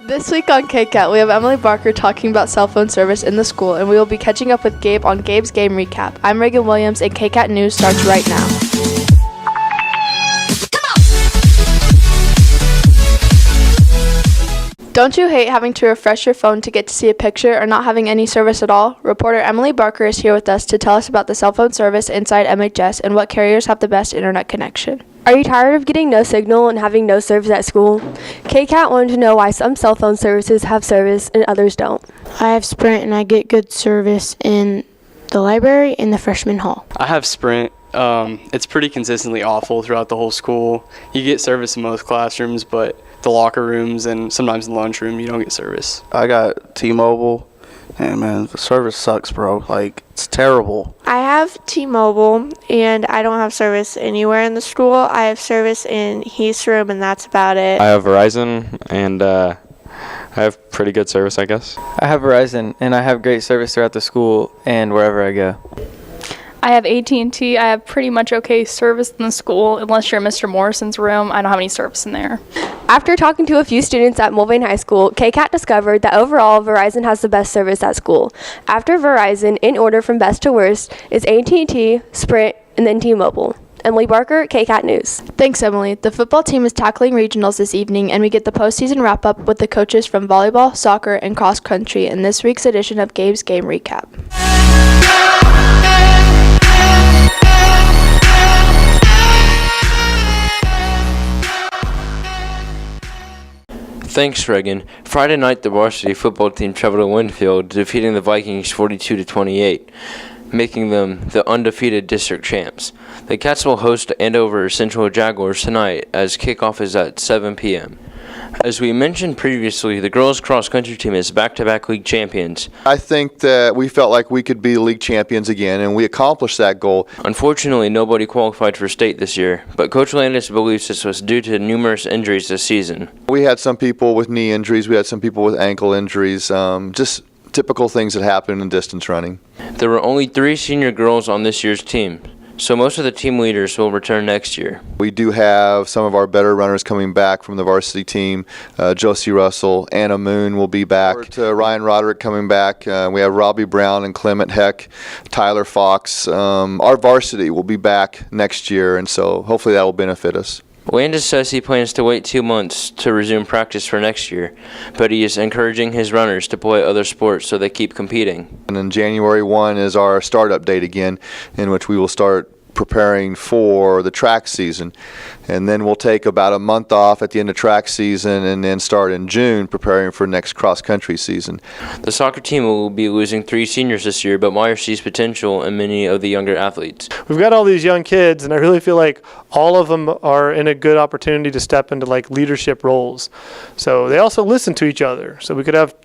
This week on KCAT, we have Emily Barker talking about cell phone service in the school, and we will be catching up with Gabe on Gabe's Game Recap. I'm Reagan Williams, and KCAT News starts right now. Don't you hate having to refresh your phone to get to see a picture or not having any service at all? Reporter Emily Barker is here with us to tell us about the cell phone service inside MHS and what carriers have the best internet connection. Are you tired of getting no signal and having no service at school? KCAT wanted to know why some cell phone services have service and others don't. I have Sprint and I get good service in the library and the freshman hall. I have Sprint. It's pretty consistently awful throughout the whole school. You get service in most classrooms, but the locker rooms and sometimes the lunchroom, you don't get service. I got T-Mobile, and man, the service sucks, bro. Like, it's terrible. I have T-Mobile, and I don't have service anywhere in the school. I have service in Heath's room, and that's about it. I have Verizon, and I have pretty good service, I guess. I have Verizon, and I have great service throughout the school and wherever I go. I have AT&T. I have pretty much okay service in the school. Unless you're in Mr. Morrison's room, I don't have any service in there. After talking to a few students at Mulvane High School, KCAT discovered that overall Verizon has the best service at school. After Verizon, in order from best to worst, is AT&T, Sprint, and then T-Mobile. Emily Barker, KCAT News. Thanks, Emily. The football team is tackling regionals this evening, and we get the postseason wrap-up with the coaches from volleyball, soccer, and cross country in this week's edition of Gabe's Game Recap. Thanks, Reagan. Friday night, the varsity football team traveled to Winfield, defeating the Vikings 42-28, making them the undefeated district champs. The Cats will host Andover Central Jaguars tonight, as kickoff is at 7 p.m. As we mentioned previously, the girls' cross-country team is back-to-back league champions. I think that we felt like we could be league champions again, and we accomplished that goal. Unfortunately, nobody qualified for state this year, but Coach Landis believes this was due to numerous injuries this season. We had some people with knee injuries. We had some people with ankle injuries, just typical things that happen in distance running. There were only 3 senior girls on this year's team, so most of the team leaders will return next year. We do have some of our better runners coming back from the varsity team. Josie Russell, Anna Moon will be back. Ryan Roderick coming back. We have Robbie Brown and Clement Heck, Tyler Fox. Our varsity will be back next year, and so hopefully that will benefit us. Landis says he plans to wait 2 months to resume practice for next year, but he is encouraging his runners to play other sports so they keep competing. And then January 1 is our startup date again, in which we will start preparing for the track season. And then we'll take about a month off at the end of track season and then start in June preparing for next cross-country season. The soccer team will be losing 3 seniors this year, but Meyer sees potential in many of the younger athletes. We've got all these young kids, and I really feel like all of them are in a good opportunity to step into like leadership roles. So they also listen to each other. So we could have,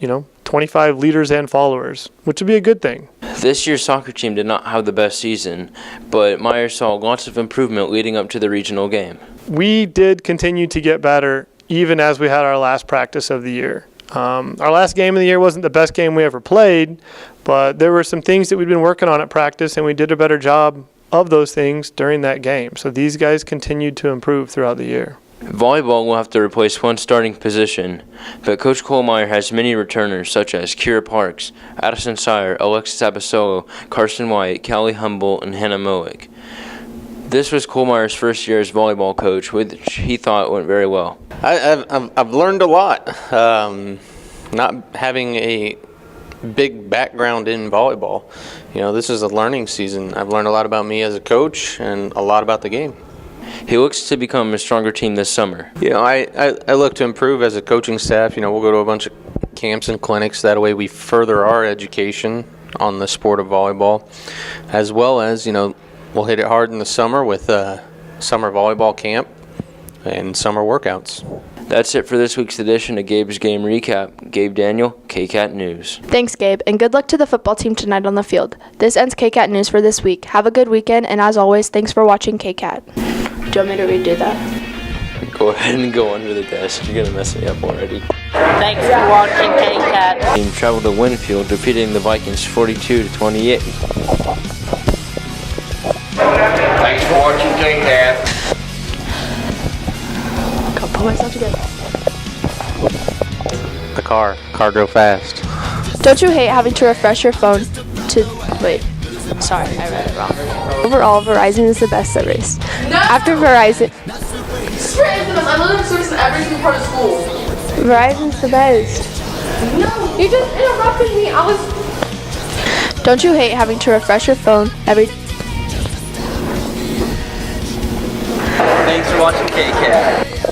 25 leaders and followers, which would be a good thing. This year's soccer team did not have the best season, but Meyer saw lots of improvement leading up to the regional game. We did continue to get better even as we had our last practice of the year. Our last game of the year wasn't the best game we ever played, but there were some things that we'd been working on at practice, and we did a better job of those things during that game. So these guys continued to improve throughout the year. Volleyball will have to replace one starting position, but Coach Kohlmeyer has many returners such as Kira Parks, Addison Sire, Alexis Abasolo, Carson White, Callie Humboldt, and Hannah Mowick. This was Kohlmeyer's first year as volleyball coach, which he thought went very well. I've learned a lot. Not having a big background in volleyball, this is a learning season. I've learned a lot about me as a coach and a lot about the game. He looks to become a stronger team this summer. I look to improve as a coaching staff. We'll go to a bunch of camps and clinics. That way we further our education on the sport of volleyball, as well as, we'll hit it hard in the summer with summer volleyball camp and summer workouts. That's it for this week's edition of Gabe's Game Recap. Gabe Daniel, KCAT News. Thanks, Gabe, and good luck to the football team tonight on the field. This ends KCAT News for this week. Have a good weekend, and as always, thanks for watching KCAT. Do you want me to redo that? Go ahead and go under the desk. You're going to mess me up already. Thanks for watching KCAT. Team traveled to Winfield, defeating the Vikings 42-28. Thanks for watching KCAT. Go pull myself together. The car drove fast. Don't you hate having to refresh your phone to wait? Sorry, I read it wrong. Overall, Verizon is the best service. After Verizon, Sprint is the best. I literally have service in every single part of school. Verizon's the best. No, you just interrupted me. I was. Don't you hate having to refresh your phone every? Thanks for watching KCAT.